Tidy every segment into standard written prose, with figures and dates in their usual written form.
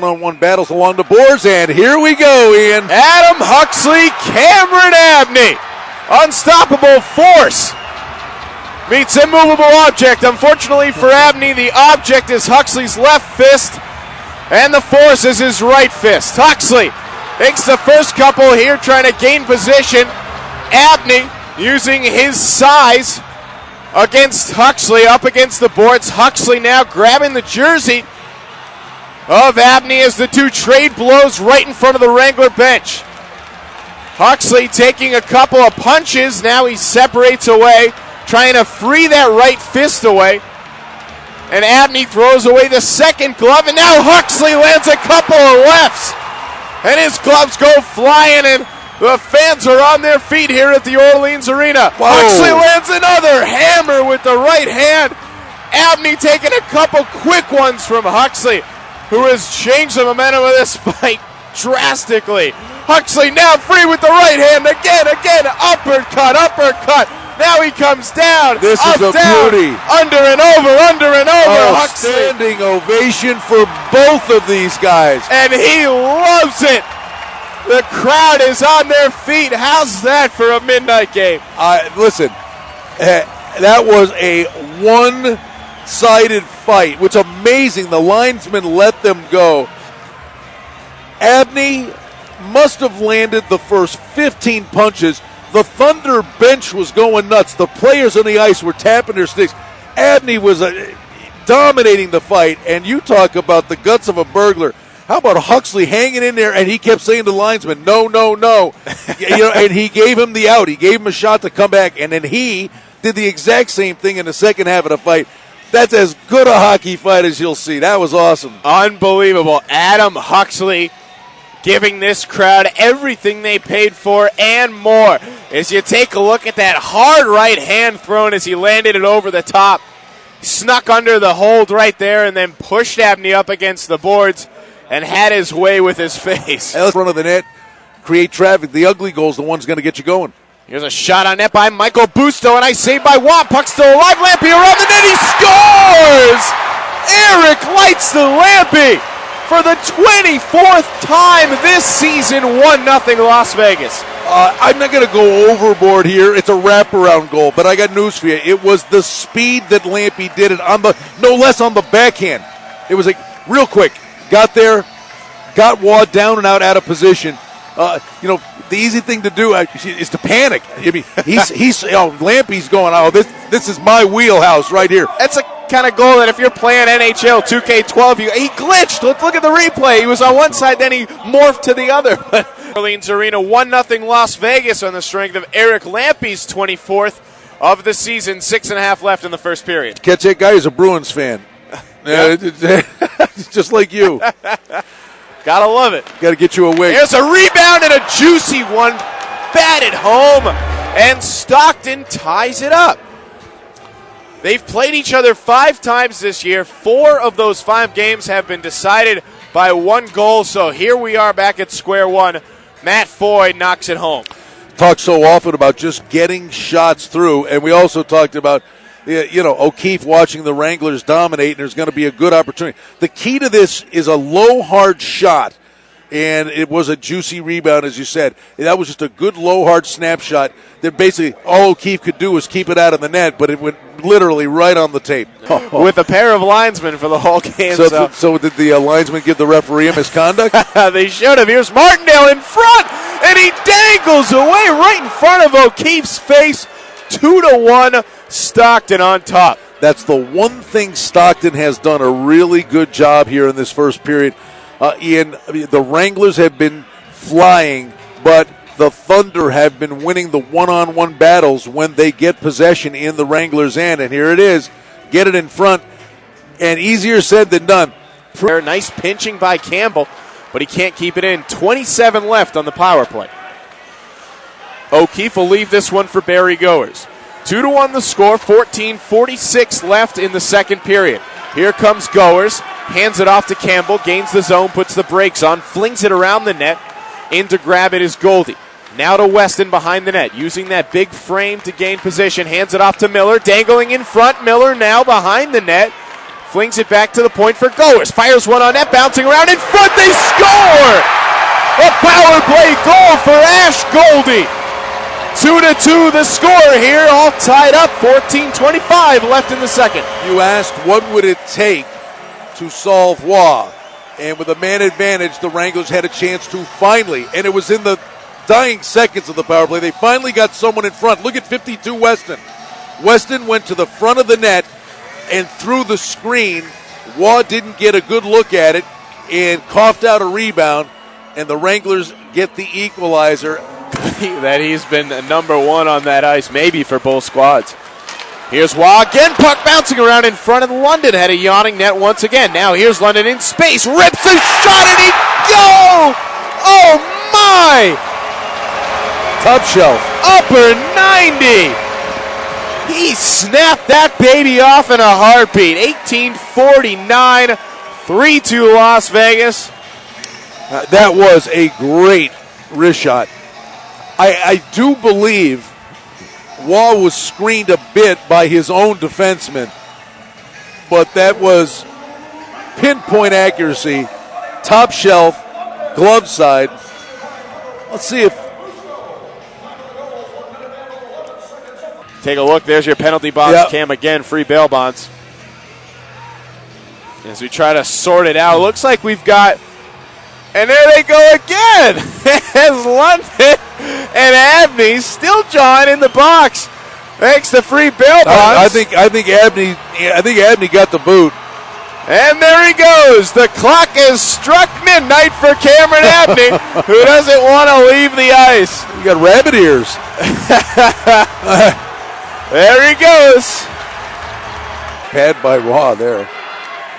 One-on-one battles along the boards, and here we go, Ian. Adam Huxley, Cameron Abney. Unstoppable force meets immovable object. Unfortunately for Abney, the object is Huxley's left fist, and the force is his right fist. Huxley takes the first couple here, trying to gain position. Abney using his size against Huxley, up against the boards. Huxley now grabbing the jersey of Abney as the two trade blows right in front of the Wrangler bench. Huxley taking a couple of punches. Now he separates away, trying to free that right fist away. And Abney throws away the second glove, and now Huxley lands a couple of lefts. And his gloves go flying, and the fans are on their feet here at the Orleans Arena. Whoa. Huxley lands another hammer with the right hand. Abney taking a couple quick ones from Huxley, who has changed the momentum of this fight drastically. Huxley now free with the right hand. Again, uppercut. Now he comes down. This up, is a down, beauty. Under and over. Huxley. Standing ovation for both of these guys. And he loves it. The crowd is on their feet. How's that for a midnight game? Listen, that was a one-sided fight, which is amazing. The linesman let them go. Abney must have landed the first 15 punches. The Thunder bench was going nuts. The players on the ice were tapping their sticks. Abney was dominating the fight, and you talk about the guts of a burglar. How about Huxley hanging in there, and he kept saying to the linesman, no. And he gave him the out. He gave him a shot to come back, and then he did the exact same thing in the second half of the fight. That's as good a hockey fight as you'll see. That was awesome. Unbelievable. Adam Huxley giving this crowd everything they paid for and more. As you take a look at that hard right hand thrown as he landed it over the top, snuck under the hold right there, and then pushed Abney up against the boards and had his way with his face. In front of the net, create traffic. The ugly goal's the one's going to get you going. Here's a shot on net by Michael Busto, and I saved by Watt. Puck still alive. Lampy around the net. He scores! Eric lights the Lampy for the 24th time this season. 1-0 Las Vegas. I'm not going to go overboard here. It's a wraparound goal, but I got news for you. It was the speed that Lampy did it on no less on the backhand. It was like real quick. Got there, got Watt down and out of position. The easy thing to do is to panic. I mean, Lampy's going, this is my wheelhouse right here. That's a kind of goal that if you're playing NHL 2K12, he glitched. Look at the replay. He was on one side, then he morphed to the other. Orleans Arena, 1-0 Las Vegas on the strength of Eric Lampy's 24th of the season. 6.5 left in the first period. Catch that guy who's a Bruins fan. Just like you. Gotta love it. Gotta get you away. There's a rebound and a juicy one. Batted home. And Stockton ties it up. They've played each other 5 times this year. 4 of those 5 games have been decided by 1 goal. So here we are back at square one. Matt Foy knocks it home. Talk so often about just getting shots through. And we also talked about O'Keefe watching the Wranglers dominate, and there's going to be a good opportunity. The key to this is a low, hard shot, and it was a juicy rebound, as you said. That was just a good, low, hard snapshot that basically all O'Keefe could do was keep it out of the net, but it went literally right on the tape. With a pair of linesmen for the whole game. So did the linesman give the referee a misconduct? They showed him. Here's Martindale in front, and he dangles away right in front of O'Keefe's face. 2-1. Stockton on top. That's the one thing Stockton has done a really good job here in this first period. Ian, the Wranglers have been flying, but the Thunder have been winning the one-on-one battles when they get possession in the Wranglers' end. And here it is. Get it in front. And easier said than done. Nice pinching by Campbell, but he can't keep it in. 27 left on the power play. O'Keefe will leave this one for Barry Goers. 2-1 the score, 14:46 left in the second period. Here comes Goers, hands it off to Campbell, gains the zone, puts the brakes on, flings it around the net. In to grab it is Goldie. Now to Weston behind the net, using that big frame to gain position, hands it off to Miller, dangling in front. Miller now behind the net, Flings it back to the point for Goers. Fires one on net, bouncing around in front. They score! A power play goal for Ash Goldie. 2-2 the score here, all tied up. 14:25 left in the second. You asked what would it take to solve Waugh. And with a man advantage, the Wranglers had a chance to finally, and it was in the dying seconds of the power play, they finally got someone in front. Look at 52 Weston. Weston went to the front of the net and threw the screen. Waugh didn't get a good look at it and coughed out a rebound, and the Wranglers get the equalizer. That he's been number one on that ice, maybe for both squads. Here's Waugh again, puck bouncing around in front of London. Had a yawning net once again. Now here's London in space, rips a shot, and he go! Oh my! Top shelf. Upper 90! He snapped that baby off in a heartbeat. 18:49, 3-2 Las Vegas. That was a great wrist shot. I do believe Waugh was screened a bit by his own defenseman, but that was pinpoint accuracy, top shelf, glove side. Let's see if... Take a look. There's your penalty box cam again. Free bail bonds. As we try to sort it out, looks like we've got... And there they go again. As London and Abney still jawing in the box. Thanks to free bail bonds. I think Abney got the boot. And there he goes. The clock has struck midnight for Cameron Abney, who doesn't want to leave the ice. You got rabbit ears. There he goes. Pad by Waugh there.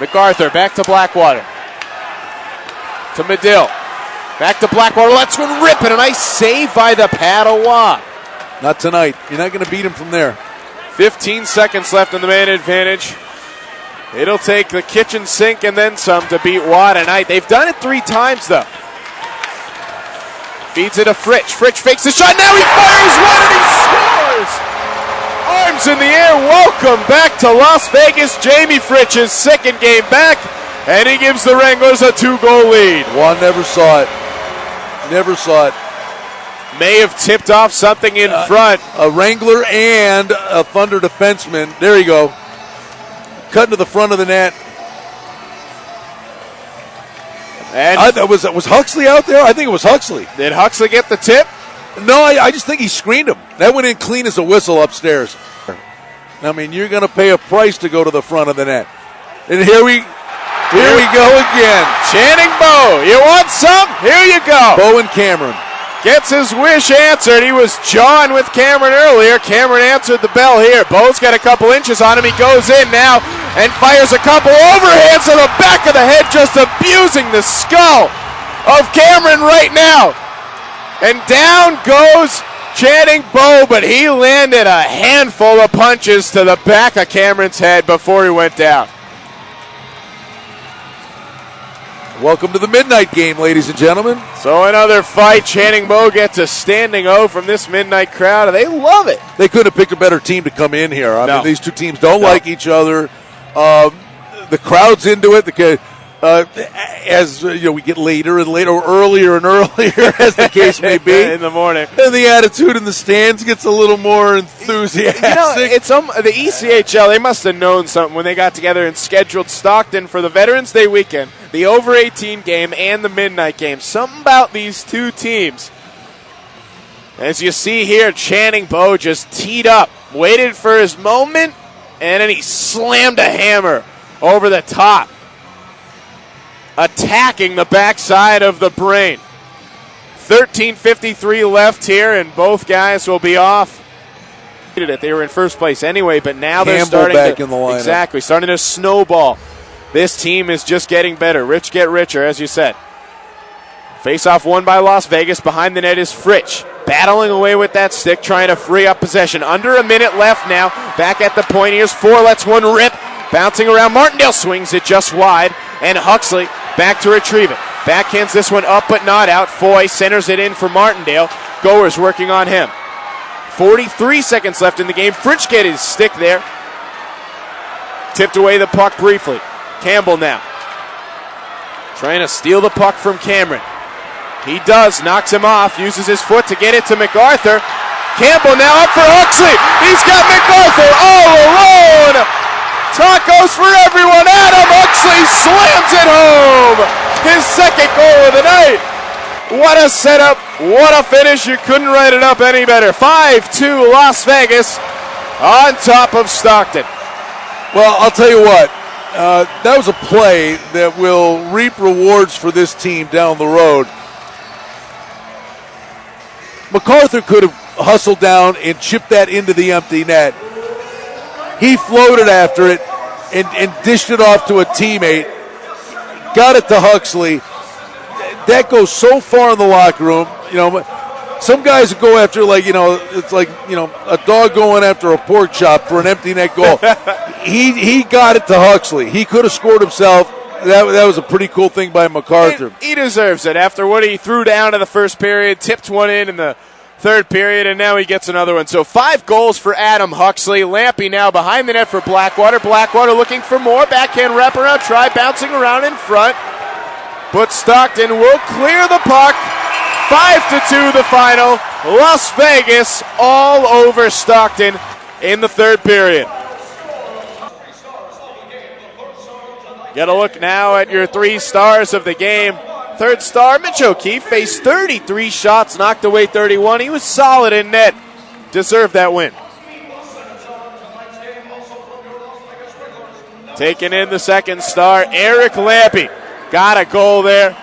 MacArthur back to Blackwater. To Medill. Back to Blackwater. Let's one rip, and a nice save by the pad of Waugh. Not tonight. You're not going to beat him from there. 15 seconds left in the man advantage. It'll take the kitchen sink and then some to beat Waugh tonight. They've done it 3 times, though. Feeds it to Fritsch. Fritsch fakes the shot. Now he fires one and he scores! Arms in the air. Welcome back to Las Vegas. Jamie Fritsch's second game back, and he gives the Wranglers a 2-goal lead. Waugh never saw it. Never saw it. May have tipped off something in front. A Wrangler and a Thunder defenseman. There you go. Cutting to the front of the net. And was Huxley out there? I think it was Huxley. Did Huxley get the tip? No, I just think he screened him. That went in clean as a whistle upstairs. I mean, you're going to pay a price to go to the front of the net. And here we go again. Channing Bowe, you want some? Here you go. Bowe and Cameron. Gets his wish answered. He was jawing with Cameron earlier. Cameron answered the bell here. Bowe's got a couple inches on him. He goes in now and fires a couple overhands to the back of the head, just abusing the skull of Cameron right now. And down goes Channing Bowe, but he landed a handful of punches to the back of Cameron's head before he went down. Welcome to the midnight game, ladies and gentlemen. So another fight. Channing Bowe gets a standing O from this midnight crowd. They love it. They couldn't have picked a better team to come in here. I mean, these two teams don't like each other. The crowd's into it. As you know, we get later and later, or earlier and earlier, as the case may be, in the morning. And the attitude in the stands gets a little more enthusiastic. You know, it's the ECHL. They must have known something when they got together and scheduled Stockton for the Veterans Day weekend, the over 18 game, and the midnight game. Something about these two teams. As you see here, Channing Bowe just teed up, waited for his moment, and then he slammed a hammer over the top, attacking the backside of the brain. 13:53 left here, and both guys will be off. They were in first place anyway, but now they're starting back in the lineup. Exactly, starting to snowball. This team is just getting better. Rich get richer, as you said. Face-off won by Las Vegas. Behind the net is Fritsch, battling away with that stick, trying to free up possession. Under a minute left now. Back at the point. Here's 4. Lets one rip. Bouncing around. Martindale swings it just wide. And Huxley back to retrieve it. Backhands this one up but not out. Foy centers it in for Martindale. Goers working on him. 43 seconds left in the game. Fritsch get his stick there. Tipped away the puck briefly. Campbell now. Trying to steal the puck from Cameron. He does, knocks him off, uses his foot to get it to MacArthur. Campbell now up for Huxley. He's got MacArthur all alone. Tacos for everyone. Adam Huxley slams it home. His second goal of the night. What a setup. What a finish. You couldn't write it up any better. 5-2 Las Vegas on top of Stockton. Well, I'll tell you what. That was a play that will reap rewards for this team down the road. MacArthur could have hustled down and chipped that into the empty net. He floated after it and dished it off to a teammate. Got it to Huxley. That goes so far in the locker room. You know, some guys go after it's like a dog going after a pork chop for an empty net goal. He got it to Huxley. He could have scored himself. That was a pretty cool thing by MacArthur. He deserves it after what he threw down in the first period, tipped one in the third period, and now he gets another one. So 5 goals for Adam Huxley. Lampy now behind the net for Blackwater. Blackwater looking for more. Backhand wraparound. Try bouncing around in front. But Stockton will clear the puck. 5-2 the final. Las Vegas all over Stockton in the third period. Get a look now at your 3 stars of the game. Third star, Mitch O'Keefe, faced 33 shots, knocked away 31. He was solid in net. Deserved that win. Taking in the second star, Eric Lampy. Got a goal there.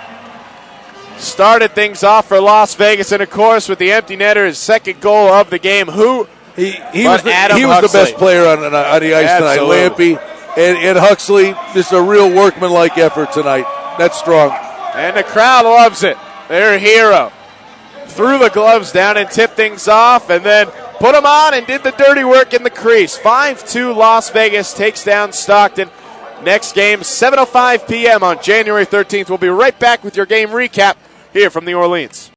Started things off for Las Vegas, and of course with the empty netter, his second goal of the game. He was the best player on the ice tonight. Lampy and Huxley, just a real workmanlike effort tonight. That's strong. And the crowd loves it. Their hero threw the gloves down and tipped things off, and then put them on and did the dirty work in the crease. 5-2 Las Vegas takes down Stockton. Next game, 7:05 p.m. on January 13th. We'll be right back with your game recap here from New Orleans.